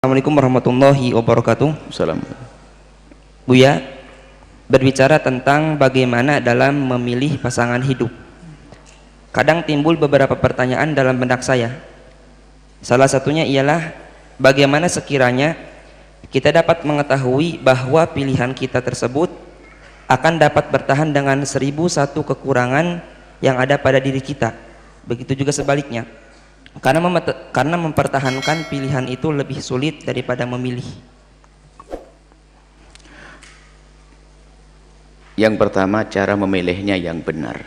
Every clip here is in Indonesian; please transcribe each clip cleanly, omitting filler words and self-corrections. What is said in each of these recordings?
Assalamualaikum warahmatullahi wabarakatuh. Salam. Buya, berbicara tentang bagaimana dalam memilih pasangan hidup. Kadang timbul beberapa pertanyaan dalam benak saya. Salah satunya ialah bagaimana sekiranya kita dapat mengetahui bahwa pilihan kita tersebut akan dapat bertahan dengan 1001 kekurangan yang ada pada diri kita. Begitu juga sebaliknya. Karena mempertahankan pilihan itu lebih sulit daripada memilih. Yang pertama, cara memilihnya yang benar.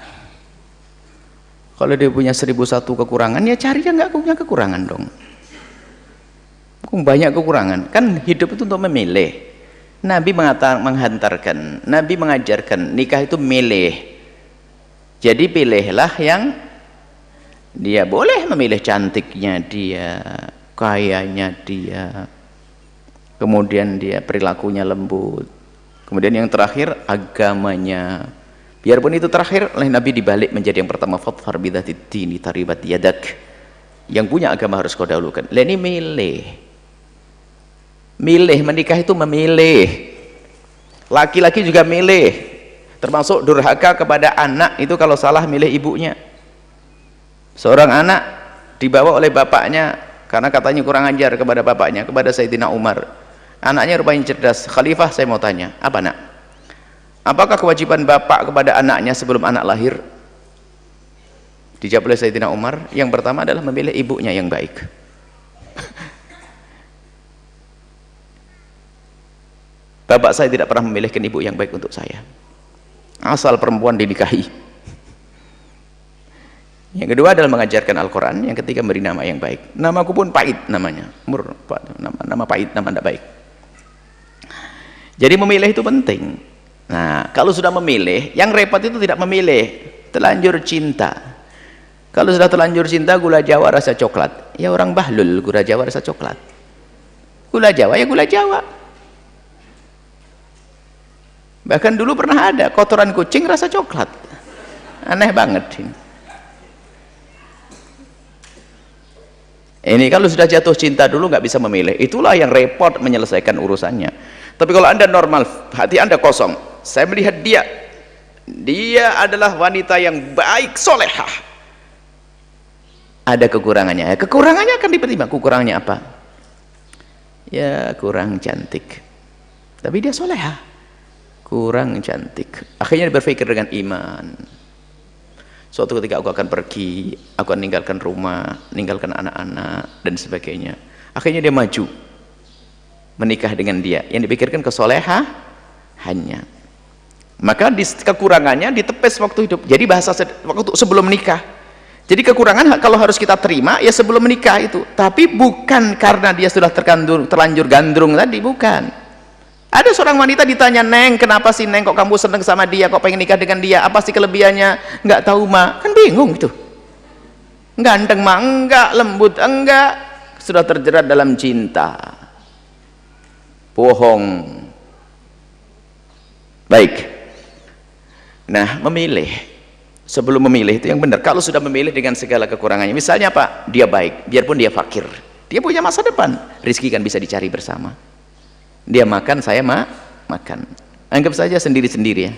Kalau dia punya 1001 kekurangan, ya cari yang nggak punya kekurangan dong. Banyak kekurangan, kan hidup itu untuk memilih. Nabi menghantarkan, Nabi mengajarkan nikah itu milih. Jadi pilihlah yang dia boleh memilih cantiknya dia, kayanya dia, kemudian dia perilakunya lembut, kemudian yang terakhir agamanya. Biarpun itu terakhir oleh Nabi dibalik menjadi yang pertama, fadhfar bidzatid dini taribat yadak. Yang punya agama harus kau dahulukan. Lah ini milih menikah itu memilih. Laki-laki juga milih, termasuk durhaka kepada anak itu kalau salah milih ibunya. Seorang anak dibawa oleh bapaknya karena katanya kurang ajar kepada bapaknya, kepada Sayyidina Umar. Anaknya rupanya cerdas. Khalifah, saya mau tanya, apa nak? Apakah kewajiban bapak kepada anaknya sebelum anak lahir? Dijawab oleh Sayyidina Umar, yang pertama adalah memilih ibunya yang baik. Bapak saya tidak pernah memilihkan ibu yang baik untuk saya. Asal perempuan dinikahi. Yang kedua adalah mengajarkan Al-Quran. Yang ketiga beri nama yang baik. Namaku pun pahit namanya, nama pahit, nama tidak baik. Jadi memilih itu penting. Nah, kalau sudah memilih, yang repot itu tidak memilih, terlanjur cinta. Kalau sudah terlanjur cinta, gula Jawa rasa coklat. Ya orang bahlul, gula Jawa rasa coklat. Gula Jawa ya gula Jawa. Bahkan dulu pernah ada kotoran kucing rasa coklat. Aneh banget ini. Ini kalau sudah jatuh cinta dulu nggak bisa memilih, itulah yang repot menyelesaikan urusannya. Tapi kalau anda normal, hati anda kosong, saya melihat dia adalah wanita yang baik, solehah, ada kekurangannya, kekurangannya akan dipertimbangkan. Kekurangannya apa? Ya kurang cantik, tapi dia solehah. Kurang cantik, akhirnya dia berpikir dengan iman. Suatu ketika aku akan pergi, aku akan meninggalkan rumah, meninggalkan anak-anak dan sebagainya. Akhirnya dia maju menikah dengan dia. Yang dipikirkan kesolehannya. Maka kekurangannya ditepis waktu hidup. Jadi bahasa waktu sebelum menikah. Jadi kekurangan kalau harus kita terima ya sebelum menikah itu. Tapi bukan karena dia sudah terlanjur gandrung tadi, bukan. Ada seorang wanita ditanya, Neng, kenapa sih Neng kok kamu seneng sama dia, kok pengen nikah dengan dia, apa sih kelebihannya? Nggak tahu mak, kan bingung itu. Ganteng mak enggak, lembut enggak, sudah terjerat dalam cinta, bohong. Baik. Nah, memilih, sebelum memilih itu yang benar. Kalau sudah memilih dengan segala kekurangannya, misalnya apa? Dia baik, biarpun dia fakir, dia punya masa depan, rezeki kan bisa dicari bersama. Dia makan, saya makan. Anggap saja sendiri-sendiri ya.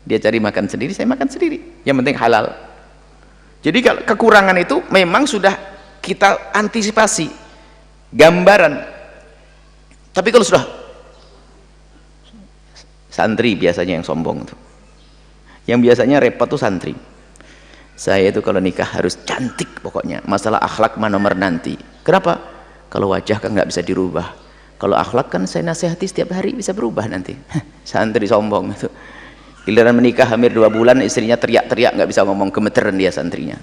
Dia cari makan sendiri, saya makan sendiri. Yang penting halal. Jadi kalau kekurangan itu memang sudah kita antisipasi, gambaran. Tapi kalau sudah santri biasanya yang sombong tuh. Yang biasanya repot tuh santri. Saya itu kalau nikah harus cantik pokoknya. Masalah akhlak mah nomor nanti. Kenapa? Kalau wajah kan nggak bisa dirubah. Kalau akhlak kan saya nasihati setiap hari bisa berubah nanti. Santri sombong itu. Giliran menikah hampir 2 bulan, istrinya teriak-teriak, nggak bisa ngomong, gemeteran dia santrinya.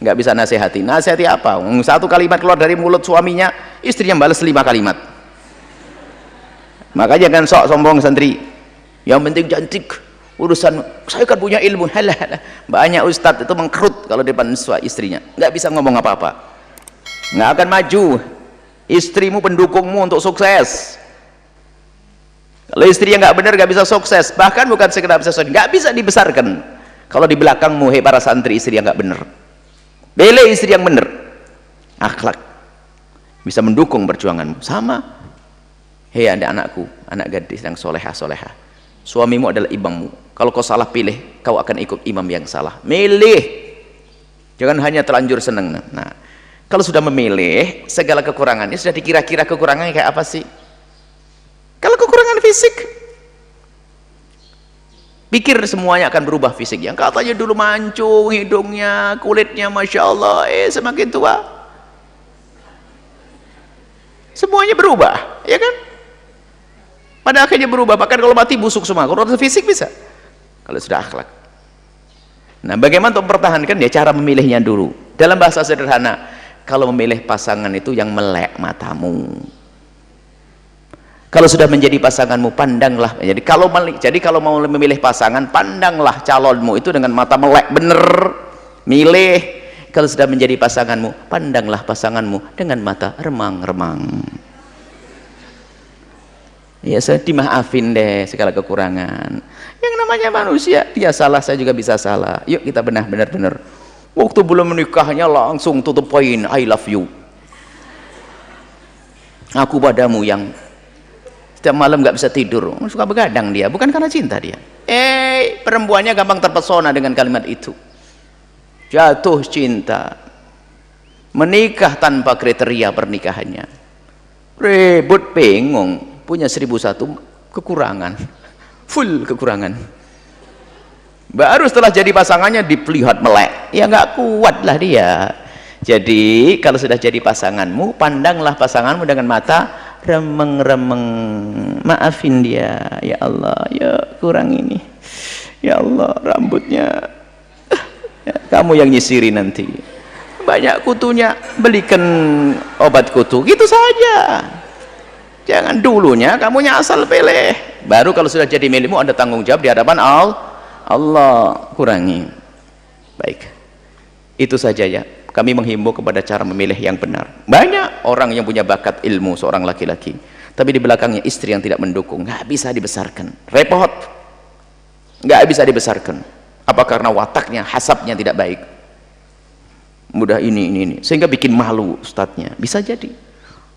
Nggak bisa nasihati. Nasihati apa? Satu kalimat keluar dari mulut suaminya, istrinya balas 5 kalimat. Makanya kan sok sombong santri. Yang penting cantik. Urusan saya kan punya ilmu. Halah. Banyak ustadz itu mengkerut kalau depan istrinya. Nggak bisa ngomong apa-apa. Nggak akan maju. Istrimu pendukungmu untuk sukses. Kalau istrinya nggak benar nggak bisa sukses, bahkan bukan sekedar bisa sukses, nggak bisa dibesarkan. Kalau di belakangmu para santri istri yang nggak benar, pilih istri yang benar, akhlak. bisa mendukung perjuanganmu. Sama, hei ada anakku, anak gadis yang solehah, suamimu adalah imammu. Kalau kau salah pilih, kau akan ikut imam yang salah. Milih, jangan hanya terlanjur seneng. Nah, kalau sudah memilih, segala kekurangannya sudah dikira-kira kekurangannya kayak apa sih. Kalau kekurangan fisik, pikir semuanya akan berubah fisik. Yang katanya dulu mancung hidungnya, kulitnya Masya Allah, semakin tua semuanya berubah, ya kan? Pada akhirnya berubah, bahkan kalau mati busuk semua. Kalau fisik bisa, kalau sudah akhlak. Nah, bagaimana untuk mempertahankan? Ya cara memilihnya dulu. Dalam bahasa sederhana, kalau memilih pasangan itu yang melek matamu. Kalau sudah menjadi pasanganmu, pandanglah. Jadi kalau mau memilih pasangan, pandanglah calonmu itu dengan mata melek, bener milih. Kalau sudah menjadi pasanganmu, pandanglah pasanganmu dengan mata remang-remang. Ya, saya dimaafin deh segala kekurangan. Yang namanya manusia, dia salah, saya juga bisa salah. Yuk kita benar-benar. Waktu belum menikahnya langsung tutup poin, I love you. Aku padamu yang setiap malam gak bisa tidur, suka begadang dia, bukan karena cinta dia. Perempuannya gampang terpesona dengan kalimat itu. Jatuh cinta, menikah tanpa kriteria pernikahannya, ribut, bingung, punya 1001 kekurangan, full kekurangan. Baru setelah jadi pasangannya dilihat melek, ya nggak kuat lah dia. Jadi kalau sudah jadi pasanganmu, pandanglah pasanganmu dengan mata remeng-remeng. Maafin dia, ya Allah, ya kurang ini, ya Allah rambutnya. Kamu yang nyisiri nanti, banyak kutunya, belikan obat kutu, gitu saja. Jangan dulunya kamunya asal pilih, baru kalau sudah jadi milikmu ada tanggung jawab di hadapan Allah. Kurangi. Baik, itu saja ya, kami menghimbau kepada cara memilih yang benar. Banyak orang yang punya bakat ilmu, seorang laki-laki, tapi di belakangnya istri yang tidak mendukung, nggak bisa dibesarkan, repot, nggak bisa dibesarkan. Apa karena wataknya, hasabnya tidak baik, mudah ini, sehingga bikin malu ustadznya, bisa jadi.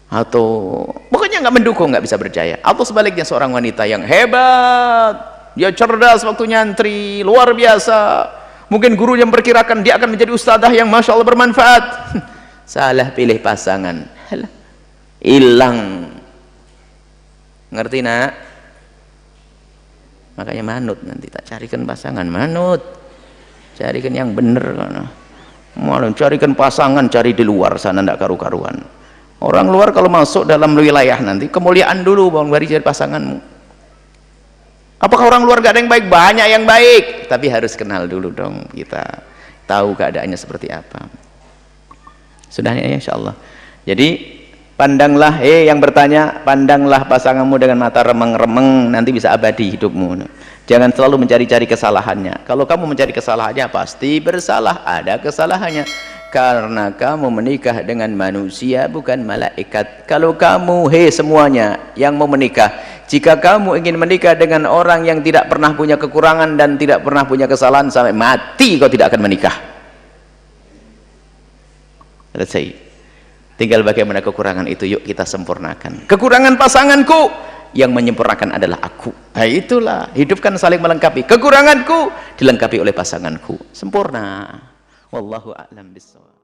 Atau pokoknya nggak mendukung, nggak bisa berjaya. Atau sebaliknya, seorang wanita yang hebat, dia cerdas waktu nyantri, luar biasa, mungkin guru yang memperkirakan dia akan menjadi ustadzah yang Masya Allah bermanfaat. Salah pilih pasangan, hilang. Ngerti nak? Makanya manut, nanti tak carikan pasangan, manut, carikan yang bener. Malah carikan pasangan, cari di luar sana, tidak karu-karuan. Orang luar kalau masuk dalam wilayah nanti, kemuliaan dulu bang, baru jadi pasanganmu. Apakah orang luar gak ada yang baik? Banyak yang baik, tapi harus kenal dulu dong, kita tahu keadaannya seperti apa. Sudah ya, insya Allah. Jadi pandanglah, yang bertanya, pandanglah pasanganmu dengan mata remeng-remeng, nanti bisa abadi hidupmu. Jangan selalu mencari-cari kesalahannya. Kalau kamu mencari kesalahannya, pasti bersalah, ada kesalahannya. Karena kamu menikah dengan manusia, bukan malaikat. Kalau kamu, semuanya yang mau menikah, jika kamu ingin menikah dengan orang yang tidak pernah punya kekurangan dan tidak pernah punya kesalahan, sampai mati kau tidak akan menikah. Selesai. Tinggal bagaimana kekurangan itu, yuk kita sempurnakan. Kekurangan pasanganku, yang menyempurnakan adalah aku. Nah, itulah, hidupkan saling melengkapi. Kekuranganku dilengkapi oleh pasanganku, sempurna. Wallahu a'lam bishawab.